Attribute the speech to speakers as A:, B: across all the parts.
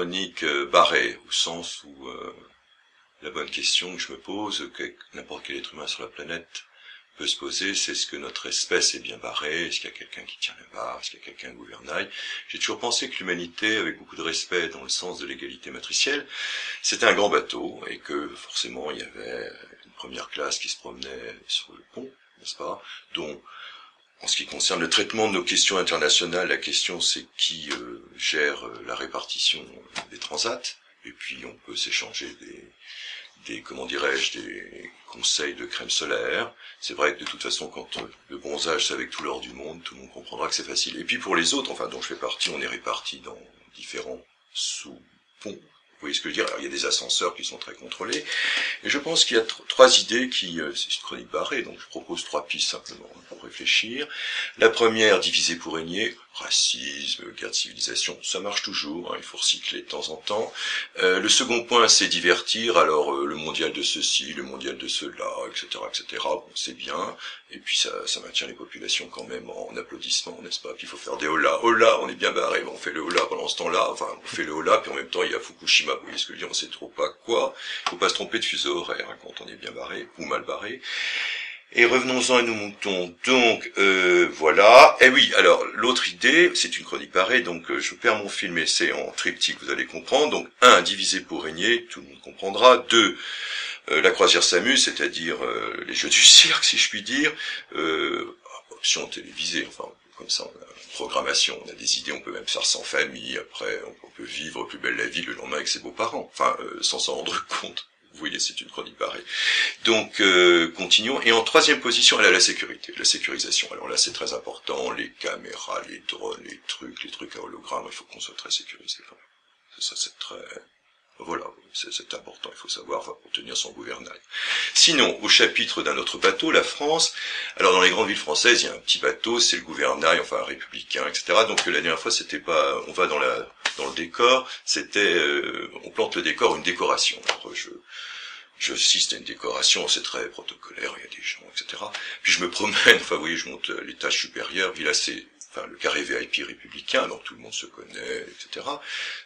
A: chronique barrée, au sens où la bonne question que je me pose, que n'importe quel être humain sur la planète peut se poser, c'est est-ce que notre espèce est bien barrée, est-ce qu'il y a quelqu'un qui tient la barre, est-ce qu'il y a quelqu'un qui gouvernail. J'ai toujours pensé que l'humanité, avec beaucoup de respect dans le sens de l'égalité matricielle, c'était un grand bateau, et que forcément il y avait une première classe qui se promenait sur le pont, n'est-ce pas, dont, en ce qui concerne le traitement de nos questions internationales, la question c'est qui gère la répartition des transats, et puis on peut s'échanger des conseils de crème solaire. C'est vrai que de toute façon, quand le bronzage c'est avec tout l'or du monde, tout le monde comprendra que c'est facile. Et puis pour les autres, enfin dont je fais partie, on est répartis dans différents sous-ponts. Vous voyez ce que je veux dire? Alors, il y a des ascenseurs qui sont très contrôlés. Et je pense qu'il y a trois idées qui... c'est une chronique barrée, donc je propose trois pistes simplement pour réfléchir. La première, diviser pour régner. Racisme, guerre de civilisation, ça marche toujours, hein, il faut recycler de temps en temps. Le second point, c'est divertir. Alors, le mondial de ceci, le mondial de cela, etc., etc. Bon, c'est bien. Et puis, ça maintient les populations quand même en applaudissements, n'est-ce pas? Puis, il faut faire des hola. Hola, on est bien barré. Bon, on fait le hola pendant ce temps-là. Enfin, on fait le hola, puis en même temps, il y a Fukushima. Vous voyez ce que je veux dire? On sait trop pas quoi. Il faut pas se tromper de fuseau horaire, hein, quand on est bien barré ou mal barré. Et revenons-en à nos moutons. Donc, voilà. Et oui, alors, l'autre idée, c'est une chronique barrée, donc je perds mon film et c'est en triptyque, vous allez comprendre. Donc, 1, diviser pour régner, tout le monde comprendra. 2, la croisière s'amuse, c'est-à-dire les jeux du cirque, si je puis dire. Option télévisée, enfin, comme ça, on a une programmation, on a des idées, on peut même faire sans famille, après, on peut vivre plus belle la vie le lendemain avec ses beaux-parents. Enfin, sans s'en rendre compte. Vous voyez, c'est une chronique barrée. Donc, continuons. Et en troisième position, elle a la sécurité, la sécurisation. Alors là, c'est très important. Les caméras, les drones, les trucs à hologramme, il faut qu'on soit très sécurisé. Enfin, ça, c'est très... Voilà, c'est important, il faut savoir tenir son gouvernail. Sinon, au chapitre d'un autre bateau, la France, alors dans les grandes villes françaises, il y a un petit bateau, c'est le gouvernail, enfin républicain, etc. Donc la dernière fois, c'était pas, on va dans le décor, c'était, on plante le décor, une décoration. Alors, je assiste à une décoration, c'est très protocolaire, il y a des gens, etc. Puis je me promène, enfin vous voyez, je monte l'étage supérieur, puis là c'est, enfin le carré VIP républicain, donc tout le monde se connaît, etc.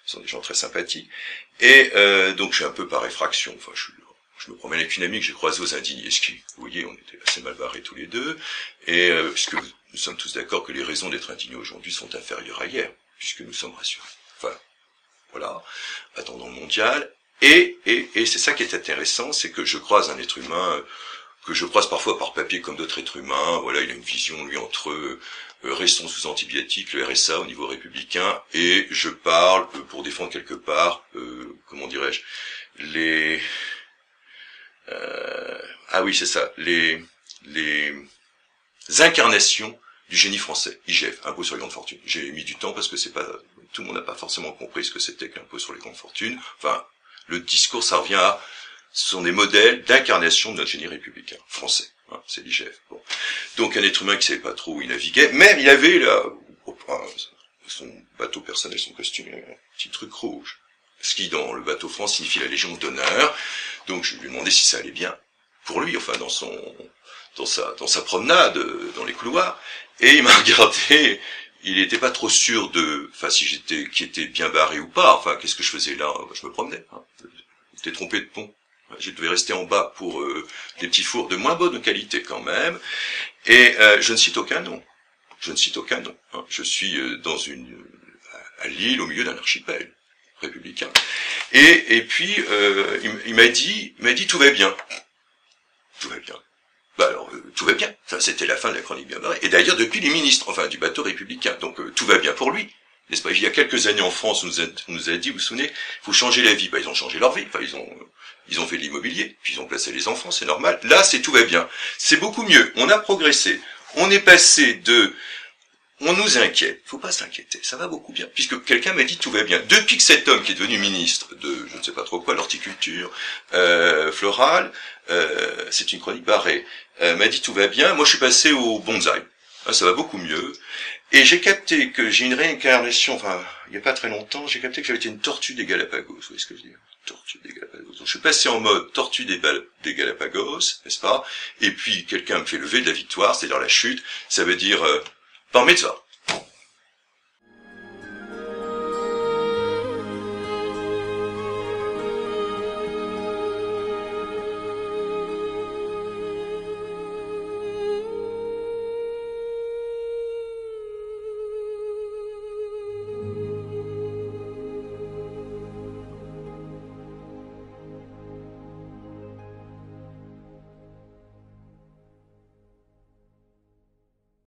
A: Ce sont des gens très sympathiques. Et donc je suis un peu par effraction, enfin je me promène avec une amie que j'ai croisée aux Indignes Ski. Vous voyez, on était assez mal barrés tous les deux, et puisque nous sommes tous d'accord que les raisons d'être indignés aujourd'hui sont inférieures à hier, puisque nous sommes rassurés. Enfin, voilà, attendons le mondial. Et c'est ça qui est intéressant, c'est que je croise un être humain que je croise parfois par papier comme d'autres êtres humains. Voilà, il a une vision, lui, entre restons sous antibiotiques, le RSA au niveau républicain, et je parle pour défendre quelque part, comment dirais-je, les... ah oui, c'est ça, les incarnations du génie français, IGF, impôt sur les grandes fortunes. J'ai mis du temps parce que c'est pas, tout le monde n'a pas forcément compris ce que c'était que l'impôt sur les grandes fortunes. Enfin, le discours, ça revient à, ce sont des modèles d'incarnation de notre génie républicain français. Hein, c'est l'IGF. Bon. Donc un être humain qui savait pas trop où il naviguait, même il avait là, son bateau personnel, son costume, un petit truc rouge. Ce qui, dans le bateau France, signifie la Légion d'honneur. Donc je lui ai demandé si ça allait bien. Pour lui, enfin, dans sa promenade, dans les couloirs. Et il m'a regardé, il était pas trop sûr enfin, qui était bien barré ou pas. Enfin, qu'est-ce que je faisais là? Je me promenais, hein. J'étais trompé de pont. Je devais rester en bas pour des petits fours de moins bonne qualité quand même. Et je ne cite aucun nom. Je ne cite aucun nom. Hein. Je suis à Lille, au milieu d'un archipel républicain. Et puis il m'a dit tout va bien. Tout va bien. Bah alors tout va bien. Ça, c'était la fin de la chronique bien barrée. Et d'ailleurs depuis les ministres, enfin du bateau républicain. Donc tout va bien pour lui. N'est-ce pas? Il y a quelques années en France, on nous a dit, vous vous souvenez, il faut changer la vie. Bah ils ont changé leur vie. Enfin ils ont fait de l'immobilier, puis ils ont placé les enfants, c'est normal. Là, tout va bien. C'est beaucoup mieux. On a progressé. On est passé on nous inquiète. Faut pas s'inquiéter. Ça va beaucoup bien. Puisque quelqu'un m'a dit tout va bien. Depuis que cet homme qui est devenu ministre de, je ne sais pas trop quoi, l'horticulture, florale, c'est une chronique barrée, m'a dit tout va bien. Moi, je suis passé au bonsaï. Ça va beaucoup mieux. Et j'ai capté que j'ai une réincarnation, enfin, il n'y a pas très longtemps, j'ai capté que j'avais été une tortue des Galapagos. Vous voyez ce que je veux dire? Tortue des Galapagos. Donc je suis passé en mode tortue des Galapagos, n'est-ce pas? Et puis quelqu'un me fait lever de la victoire, c'est-à-dire la chute, ça veut dire par mitzvah.